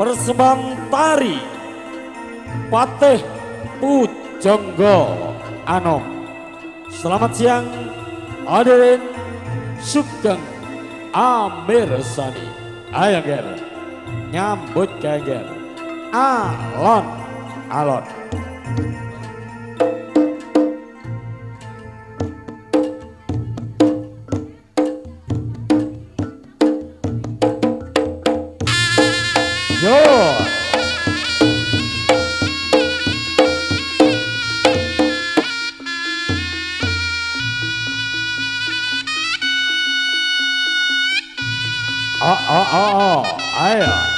persembahan tari Patih Pujangga Anom. Selamat siang hadirin Sugeng Amirsani. Ayo ger nyambut ger alon alon. Yo ayo.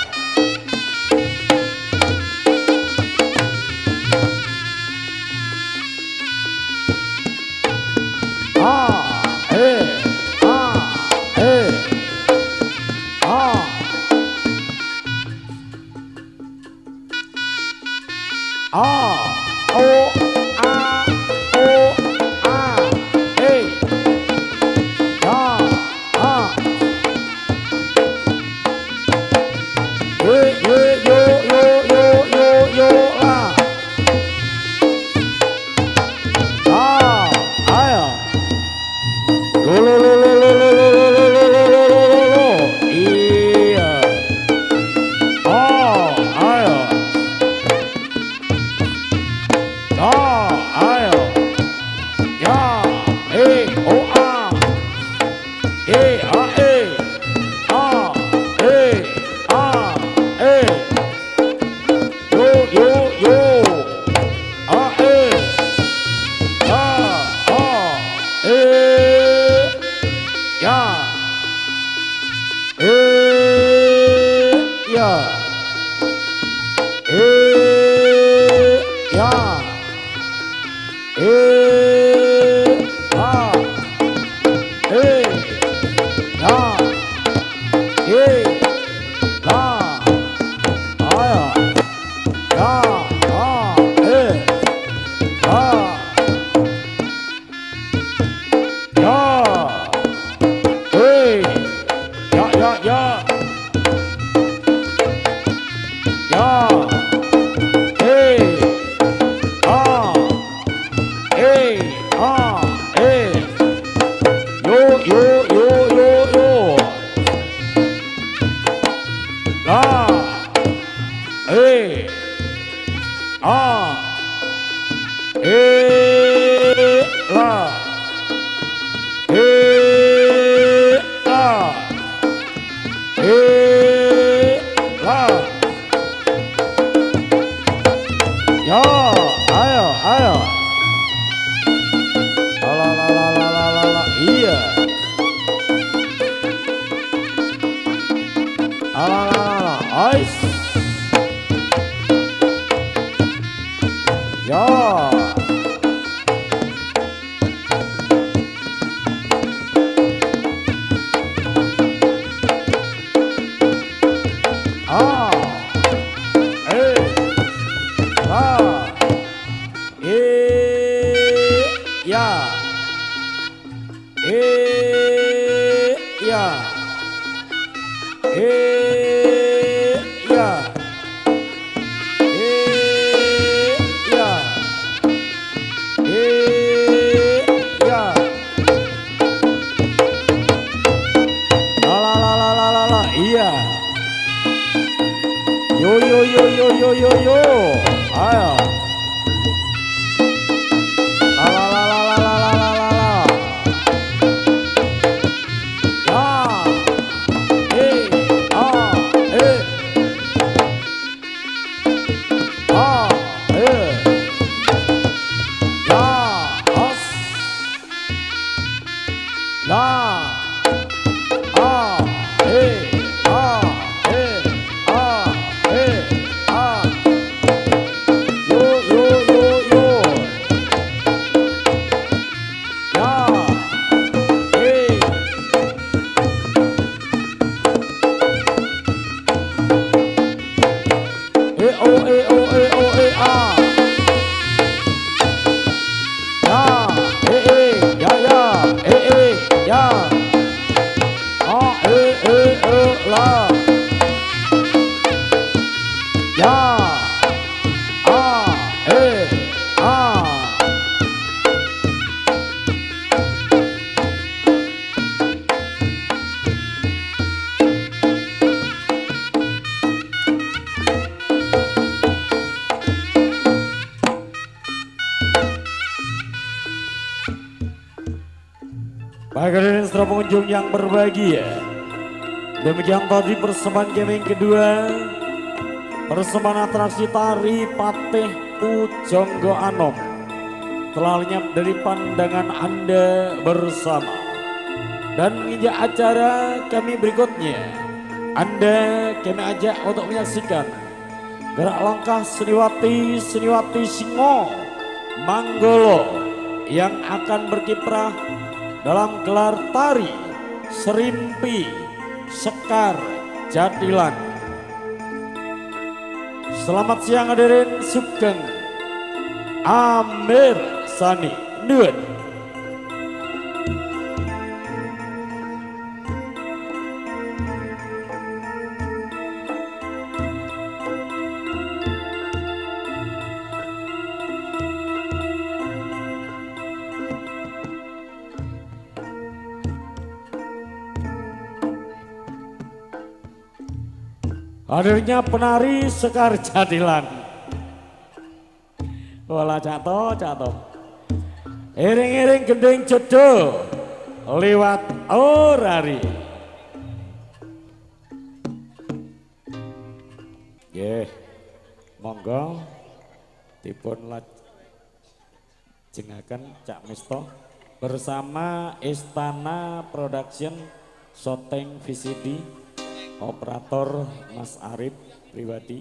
Yo Hadirin seluruh pengunjung yang berbahagia, demikian tadi persembahan gaming kedua, persembahan atraksi tari Patih Pujangga Anom telah lenyap dari pandangan Anda bersama. Dan menginjak acara kami berikutnya, Anda kami ajak untuk menyaksikan gerak langkah Seniwati Singo Manggolo yang akan berkiprah dalam gelar tari Serimpi Sekar Jatilan. Selamat siang hadirin Sugeng Amir Sani Nuwun. Hadirnya penari Sekar Jatilan. Wala cato. Iring-iring gending jodoh liwat orari. Nggih, monggo dipun lajengaken Cak Misto bersama Istana Production Shooting VCD. Operator Mas Arif pribadi.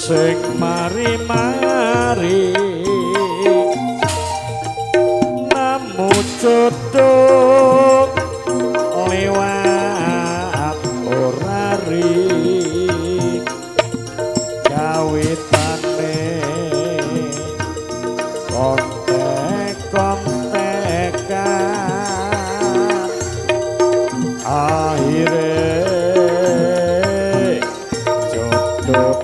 Sing mari-mari namu jodoh lewat orari kawitane kontek-kontekan akhire jodoh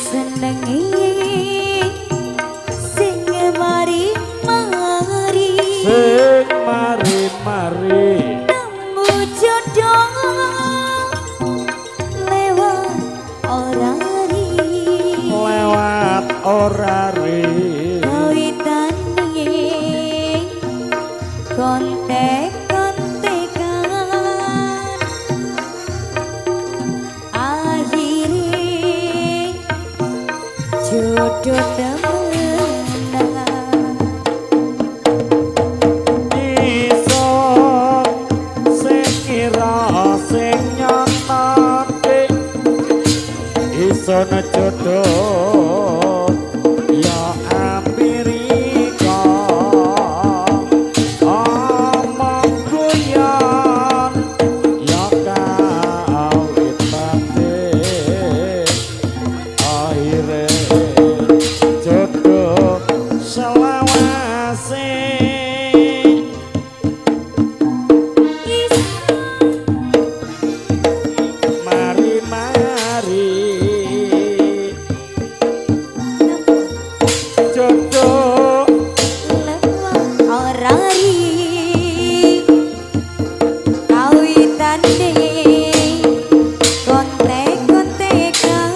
senengi sing mari-mari nemu jodoh lewat orari kawitane kontek-kontekan jodoh temenan iso sing kira sing nyontake iso jodoh ya Amerika omong guyon ya kawitane akhire jodoh selawase mari-mari jodoh lewat orari kawitane kontek-kontekan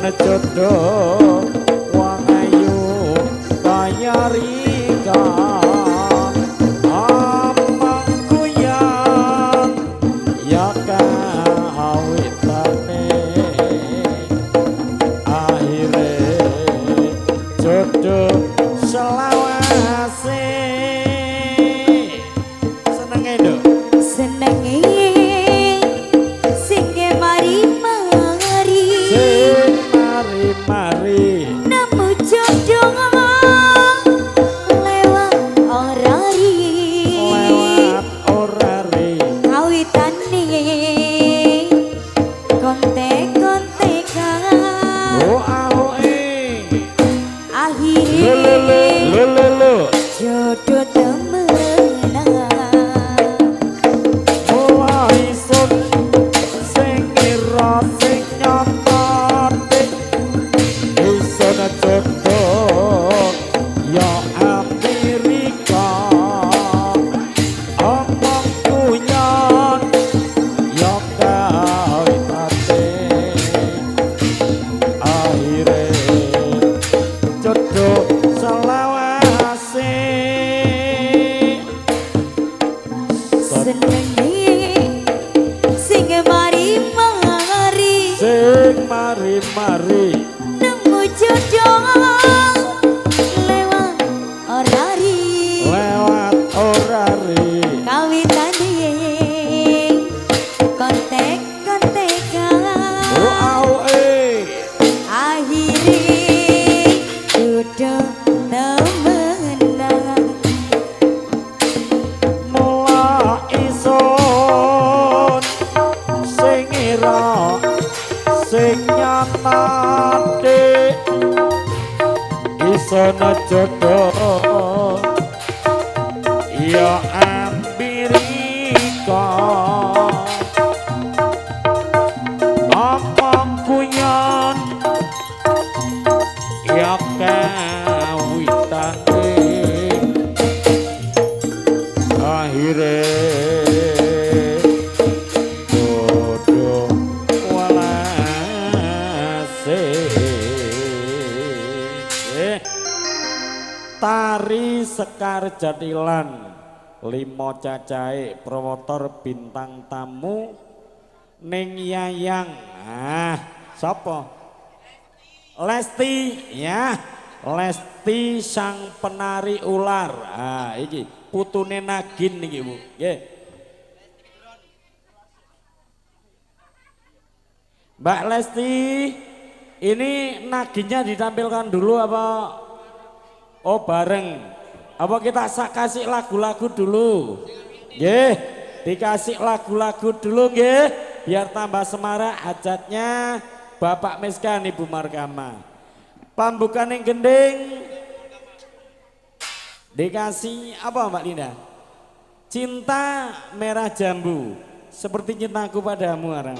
jodoh wong ayu kaya Rika omong guyon ya kawitane akhire jodoh mari-mari sing mari-mari nemu jodoh lewat orari lewat orari kawitan kontek-kontekan akhiri duduk temenan mula ison sing ira sing nyatane isono jodoh ya Amerika omong kuyon ya kawitane akhire jodoh walase Tari Sekar Jatilan limo cacahe promotor bintang tamu ning Yayang sapa Lesti ya Lesti sang penari ular iki putune Nagin niki Bu nggih Mbak Lesti ini Naginnya ditampilkan dulu apa oh bareng apa kita kasih lagu-lagu dulu nggih dikasih lagu-lagu dulu nggih biar tambah semarak hajatnya Bapak Miskan Ibu Markama pambukan yang gending dikasih apa Mbak Linda cinta merah jambu seperti cintaku padamu arang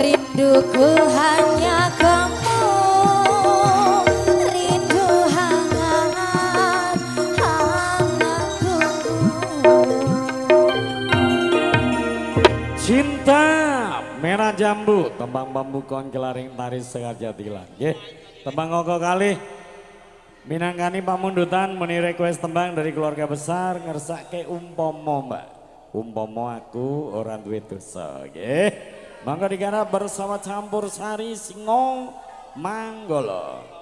rinduku hanya kamu, rindu hangat hangatku. Cinta merah jambu, tembang bambu kon kelaring tari sekar jatilan. Nggih, tembang ngoko kali minangkani pamundutan meni request tembang dari keluarga besar ngersake umpomo Mbak. Umpomo aku orang duwe dosa, nggih. Mangga digarap bersama campur sari Singo Manggolo.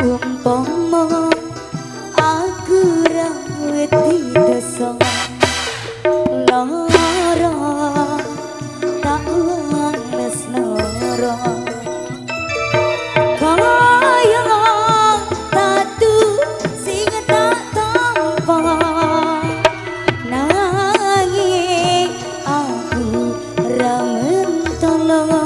Umpama aku rawati dosa lara tak wanes nara kaya tatu sing tak tampa nanging aku ra mentolo.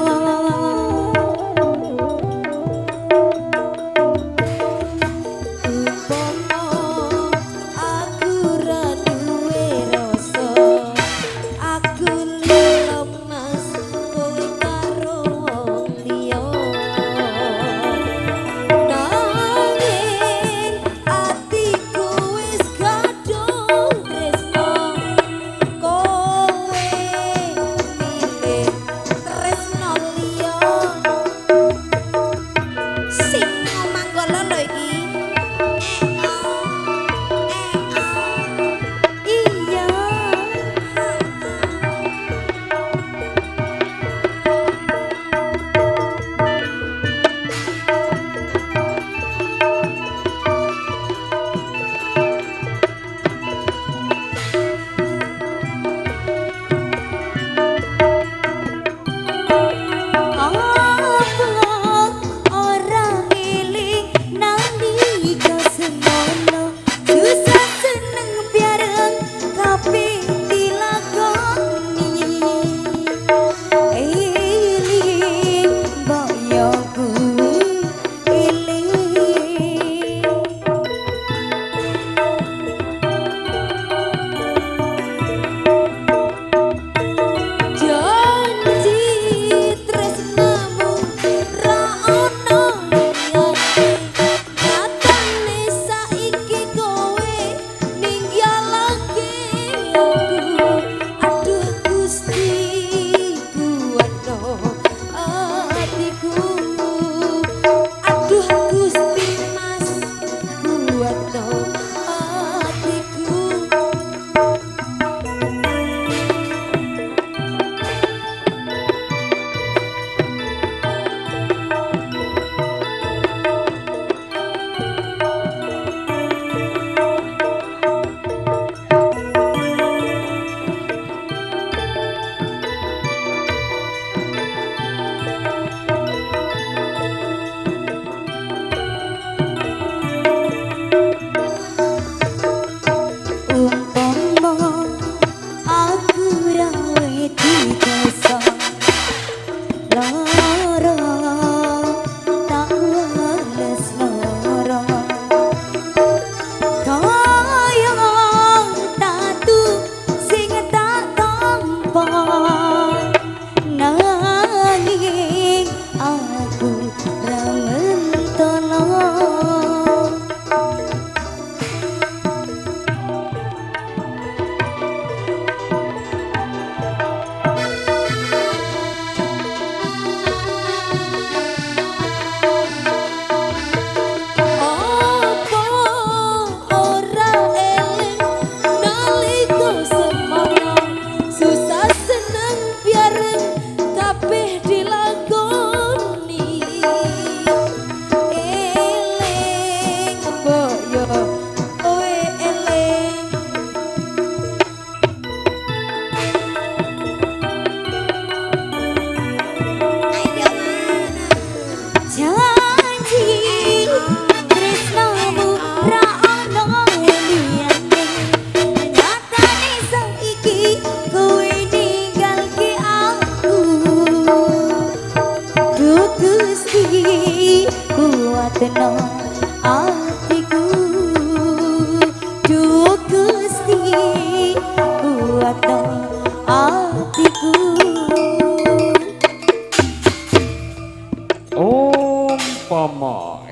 Gusti kuatno atiku Duh Gusti kuatno atiku Umpama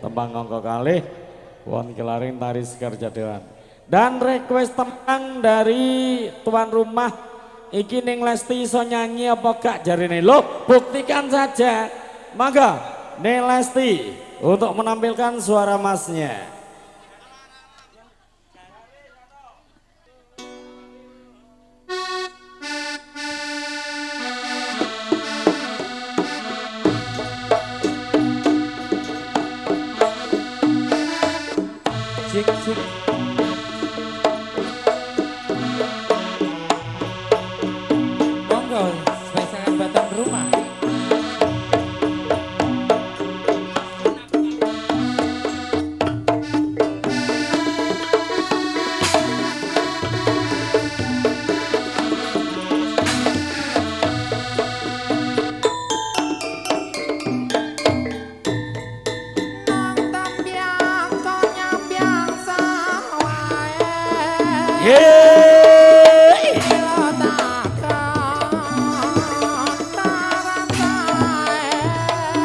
tembang angka kalih won kelaring tari Sekar Jatilan dan request tembang dari tuan rumah iki ning Lesti iso nyanyi apa gak jarine lho buktikan saja mangga ning Lesti untuk menampilkan suara masnya. Cik cik monggo spesial batang rumah.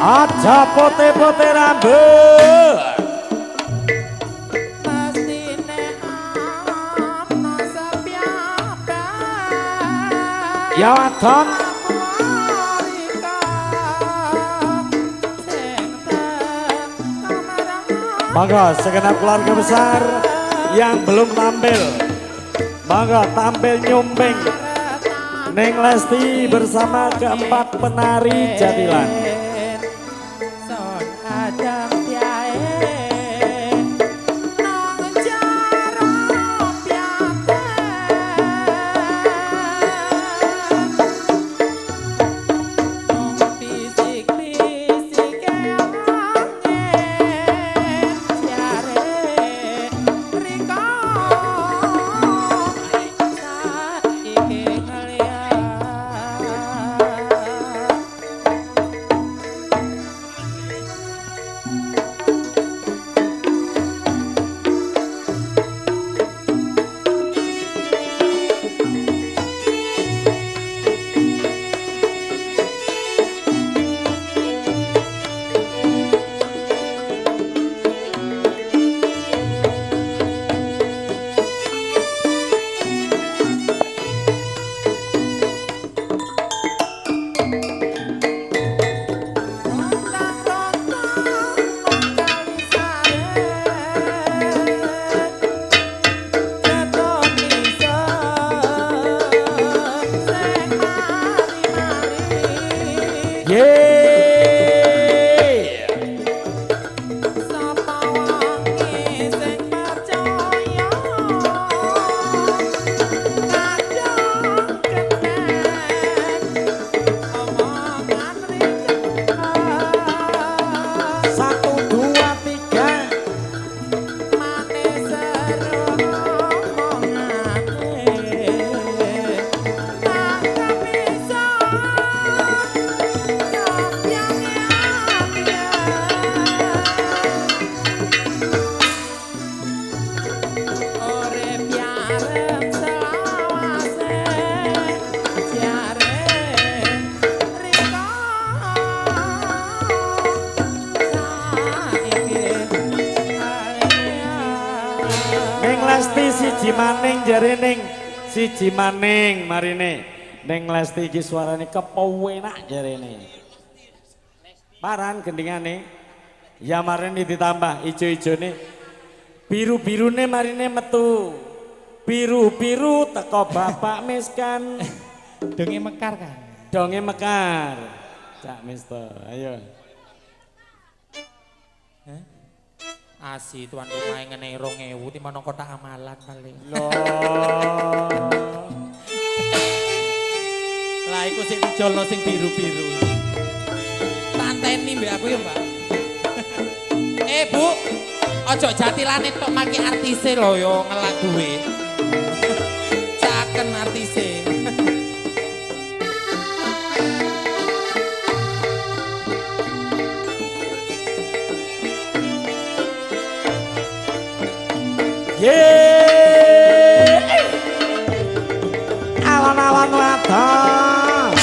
Aja pote-pote rambut ya wadon mangga segenap keluarga besar yang belum tampil mangga tampil nyumbing Neng Lesti bersama keempat penari Jatilan. Siji maning jare ning siji maning marine ning Lesti iki suarane kepenak jarene. Paran gendingane ya marine ditambah ijo-ijone biru-birune marine metu. Biru-biru teko bapak miskan. Donge mekar kan. Donge mekar. Cak Mister, ayo. Asi tuan rumah ngene 2000 timana kotak amalan paling. Loh. Lah iku sing dijolno sing biru-biru. Tanteni mbek aku ya, Mbak. Bu, ojo Jatilane tok maki artise lho yo ngelak duwe. Caken artise. Yeay! Awan-awan wadon.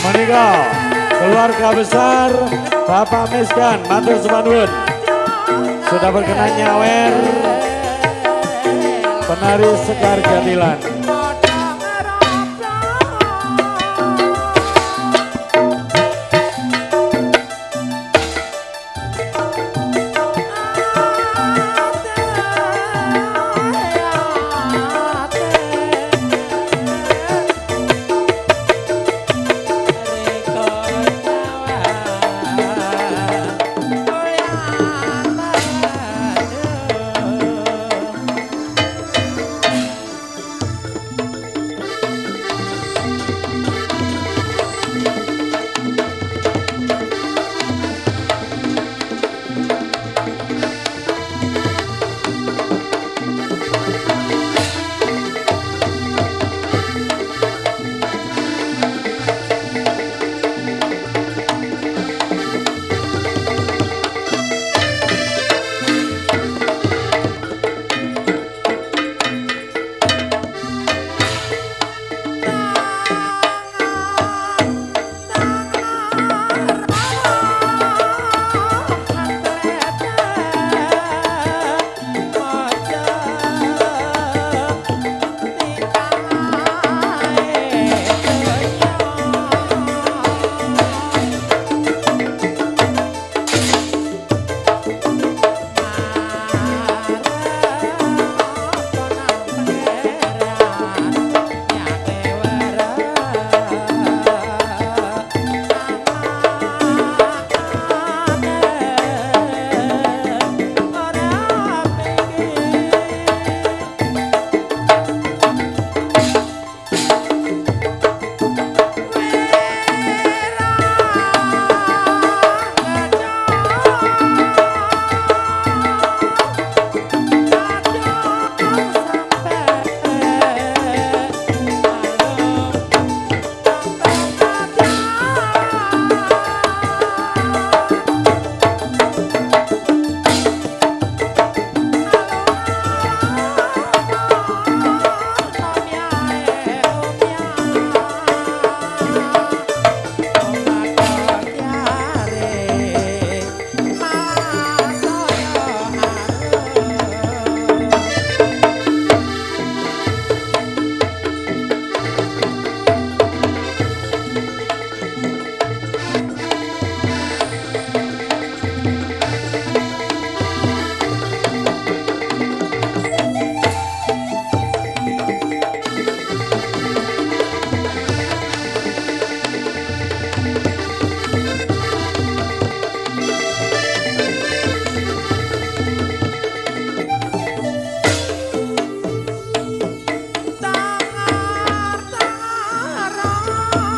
Menika keluarga besar Bapak Miskan matur suwun sudah berkenan nyawer penari Sekar Jatilan.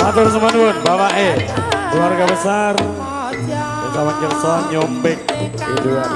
Matur suwun Bapak keluarga besar bersama Kirson Nyombek Eduard.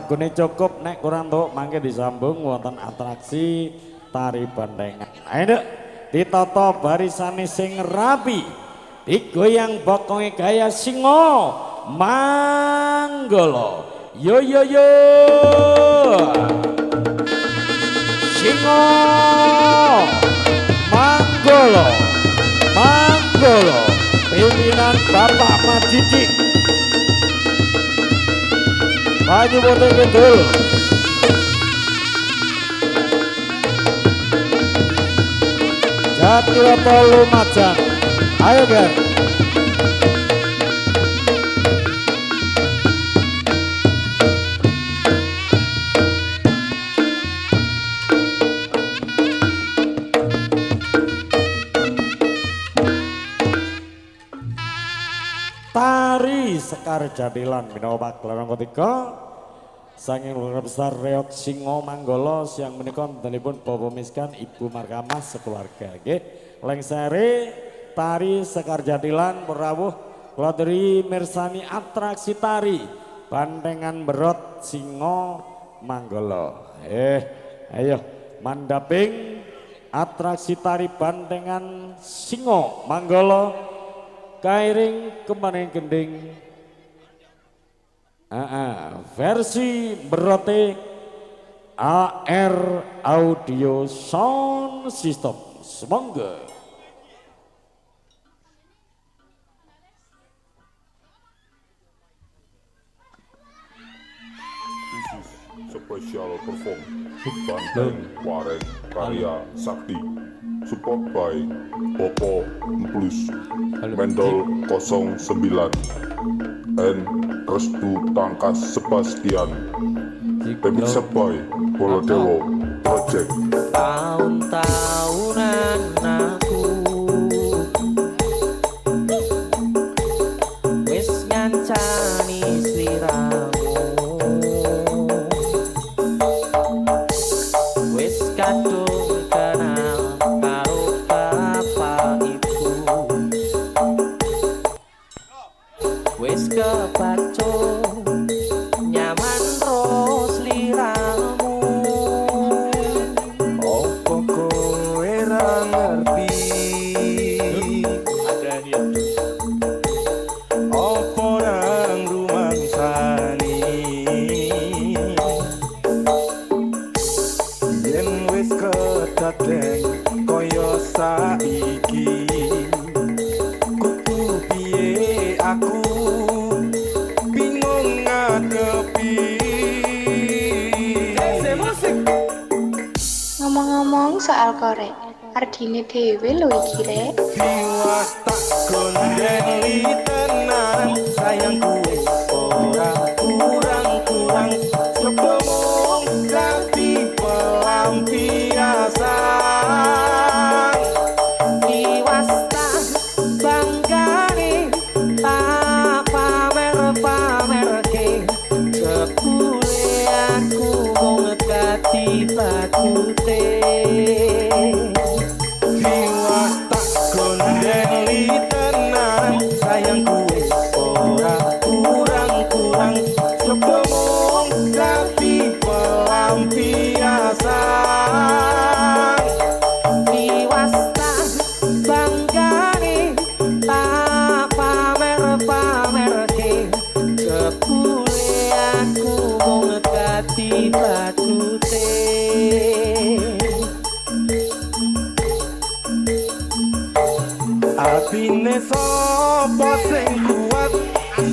lagune cukup nek kurang tuh mangke disambung wonten atraksi tari bandengan. Ayo ditata barisane sing rapi, digoyang bokonge gaya singo manggolo. Yo yo yo singo manggolo, manggolo pimpinan Bapak Majiji Baju Putih Kidul. Jatiroto Lumajang. Ayo Ben. Tari Sekar Jatilan minangka pagelaran ketiga saking keluarga besar Reok Singo Manggolo siang menika danipun Bapak Miskan Ibu Markamah sekeluarga nggih. Lengsere tari Sekar Jatilan rawuh kula aturi mirsani atraksi tari Bandengan Berot Singo Manggolo. Ayo mandaping atraksi tari Bandengan Singo Manggolo. Kairing kemaning gending versi berote AR Audio Sound System. Semoga Special perform Banteng Waren Karya Sakti support by Popo Plus Mendol 09 and Restu Tangkas Sebastian remix by Bolodewo Project. Tahun-tahunan aku wis ngancani sliramu, wis kadung kenal karo bapak ibu, wis kepacu nyaman ro sliramu. Opo kowe ra ngerti opo nang rumangsani yen wis kedaden kaya saiki. Kudu piye aku bingung ngadepi. Ngomong-ngomong soal korek, Ardine dhewe lho iki rek. Jiwas tak gondeli tenan sayangku ora kurang-kurang sebelum ganti pelampiasan. Jiwas tak banggane tak pamer-pamerke sepule aku wong dadi bakute. Jiwas tak gondeli tenan sayangku ora kurang-kurang sebelum ganti pelampiasan. Jiwas tak banggane tak pamer-pamerke sepule aku wong dadi bakute. Atine sapa sing kuat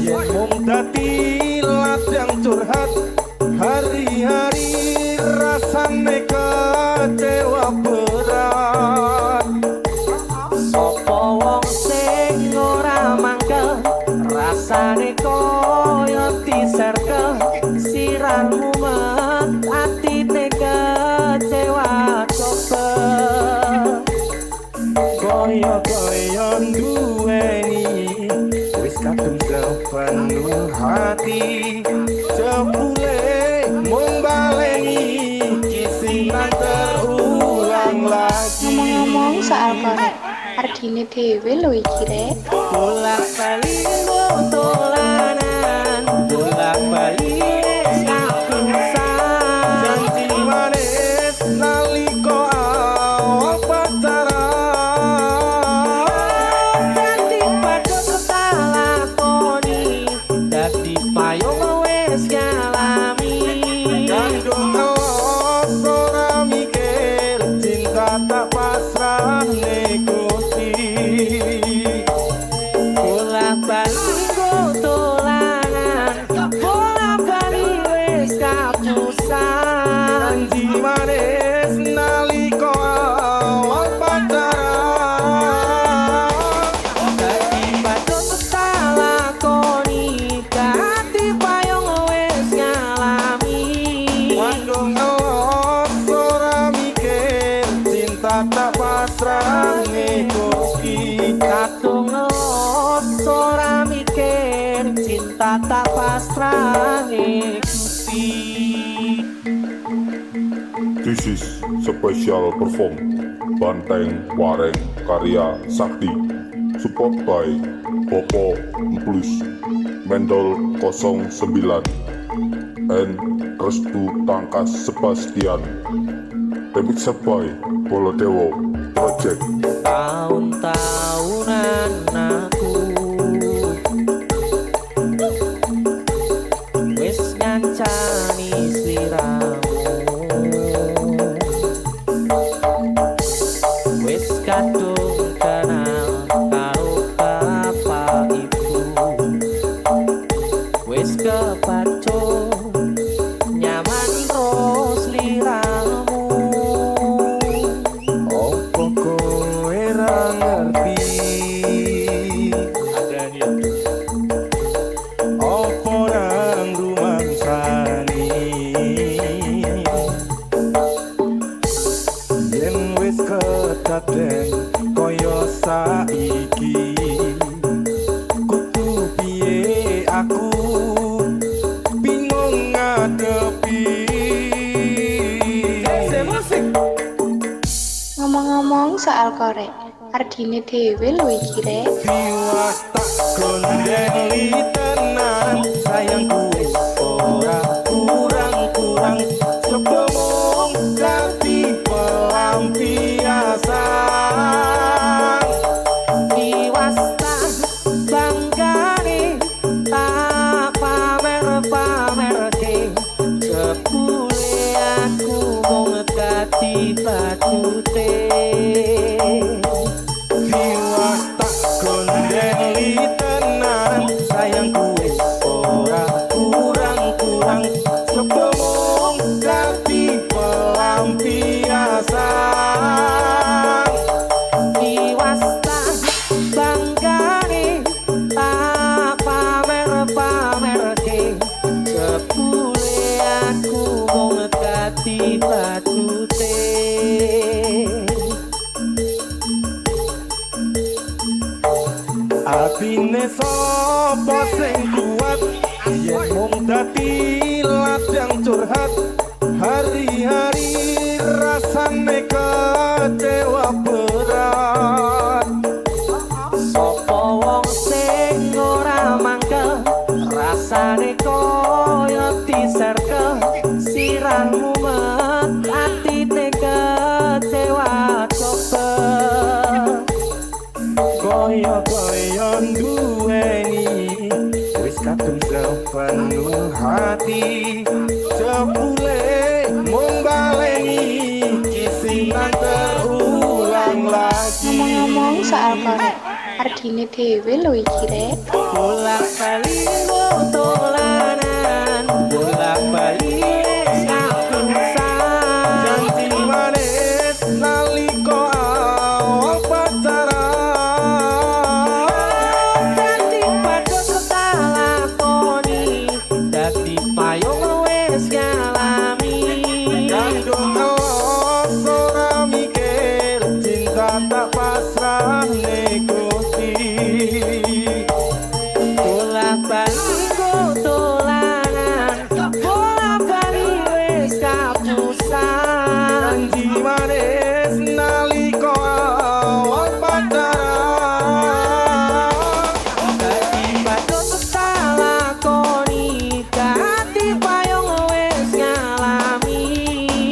yen mung dadi ladang curhat, hari-hari rasane kecewa berat. Sapa wong sing ora mangkel rasane koyo diserkel, sirahmu mat atine kecewa coba. Koyo-koyo duweni wis kadung sepenuh hati, jebule mung baleni kisinan terulang lagi. Ngomong-ngomong soal korek, Ardine dhewe lho iki rek. Bolak-balik dolanan, bolak-balik aku janji manis nalika awal pacaran. Dadi patut tak lakoni kanthi payung wis ngalami. Wandung ngelos ora mikir cinta tak pasrah Gusti. Kadung ngelos ora mikir cinta tak pasrah Gusti. This is special perform Banteng Wareng Karya Sakti. Support by Popo Plus Mendol 09 and Restu Tangkas Sebastian. Remix by Bolodewo Project. Tahun-tahunan aku wis ngancani sliramu, wis kadung kenal karo bapak ibu, wis kepacut nyaman ro sliramu. Opo kowe ra ngerti? Opo nang rumangsani? Yen wis kedaden kaya saiki, kudu piye aku bingung ngadepi. Ngomong-ngomong soal korek, Ardine dhewe lho iki rek. Biwas tak gondeli tenan, sayangku wis ora kurang-kurang, sebelum ganti pelampiasan. Diwastan banggane tak pamer-pamerke, sepule aku mung dadi batute. Biwas tak gondeli tenan, sayangku wis ora kurang-kurang, sebelum ganti pelampiasan. Diwastan banggane tak pamer-pamerke, sepule aku mung dadi batute. Atine sapa sing kuat yen mung dadi ladang curhat, hari-hari rasane kecewa berat. Sopo wong sing ora mangkel, rasane koyo diserkel, sirahmu met atine kecewa coba. Koyo-koyo duweni wis kadung sepenuh hati, jebule mung baleni kisinan terulang lagi. Ngomong-ngomong soal korek, Ardine dhewe lho iki rek. Bolak-balik dolanan, bolak-balik kapusan. Janji manis nalika awal pacaran. Dadi patut tak lakoni, dadi payung wis ngalami. Kandung ngelos ora mikir cinta tak pasrah Gusti. Bolak-balik dolanan, bolak-balik wis kapusan. Janji manis nalika awal pacaran. Dadi patut tak lakoni, dadi payung wis ngalami.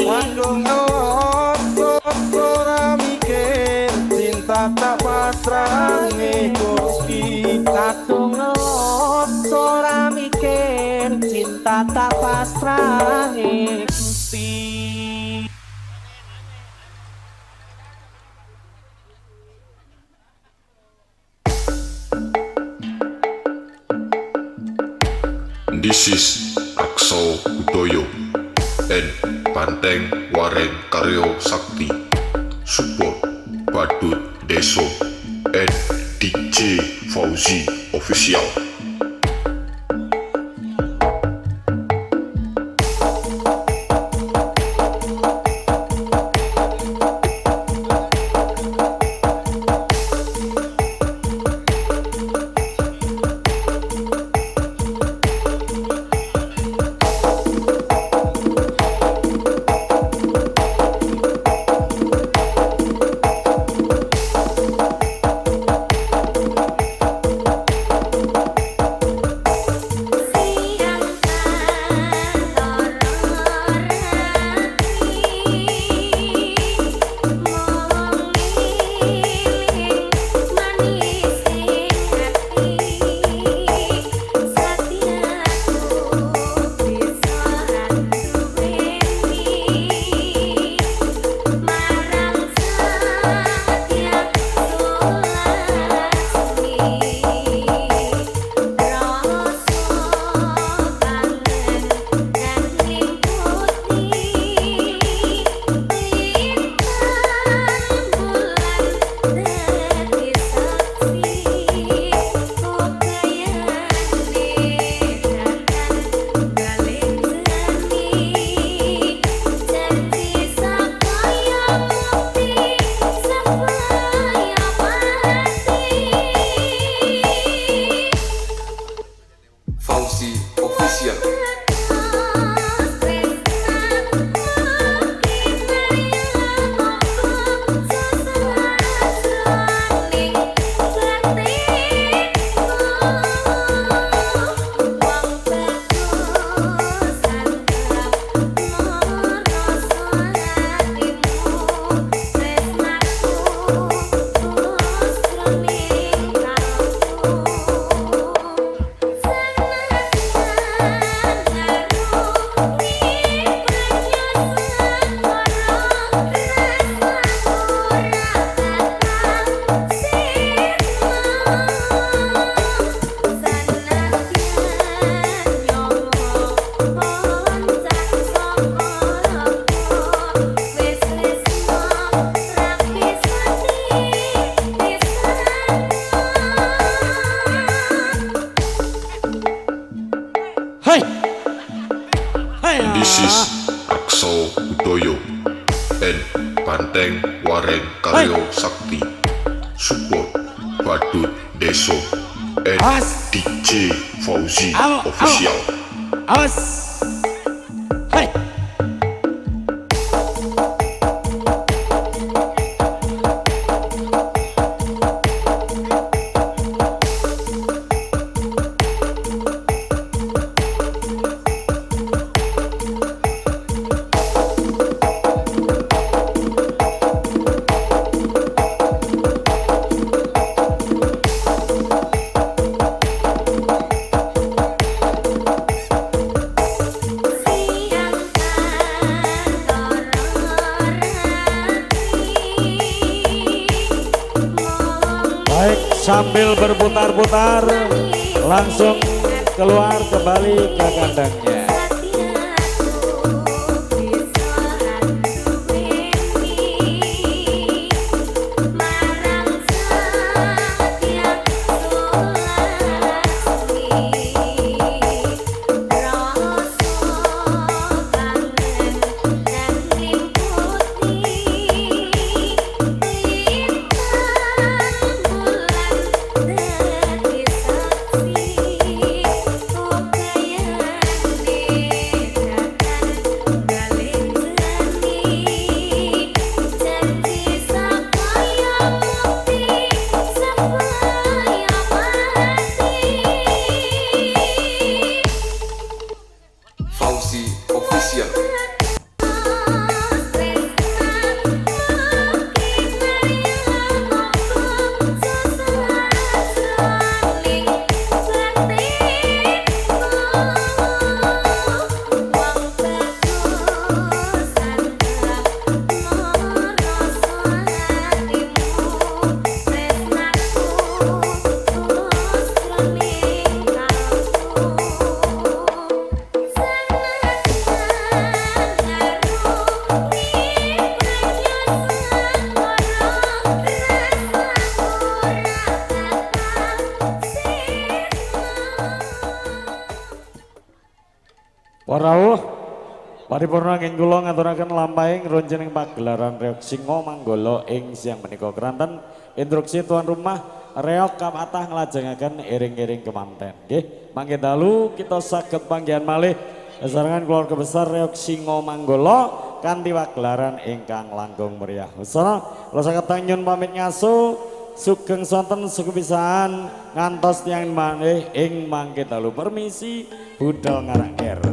Wandung ngelos ora mikir cinta tak pasrah Gusti. Kadung ngelos ora mikir cinta tak pasrah Gusti. This is Axel Udoyo and Banteng Wareng Karyo Sakti. Support Badut Deso and DJ Fauzi Official. This is Akso Udoyo and Banteng Wareng Karyo Sakti. Support Badut Deso and DJ Fauzi Official. Awas. Hai. Baik, sambil berputar-putar langsung keluar kembali ke kandangnya. Para paripurna ing kula ngaturaken lampahing ronjening pagelaran reok Singo Manggala ing siang menika keranten instruksi tuan rumah reok kapatah nglajengaken iring-iring kemanten. Nggih, mangke dalu kita saged panggihan malih sesarengan keluarga besar reok Singo Manggala kanthi pagelaran ingkang langkung meriah. Usana kula saged nyuwun pamit ngaso sugeng sonten sukepisahan ngantos tiyang maneh ing mangke dalu permisi budal ngarak ker.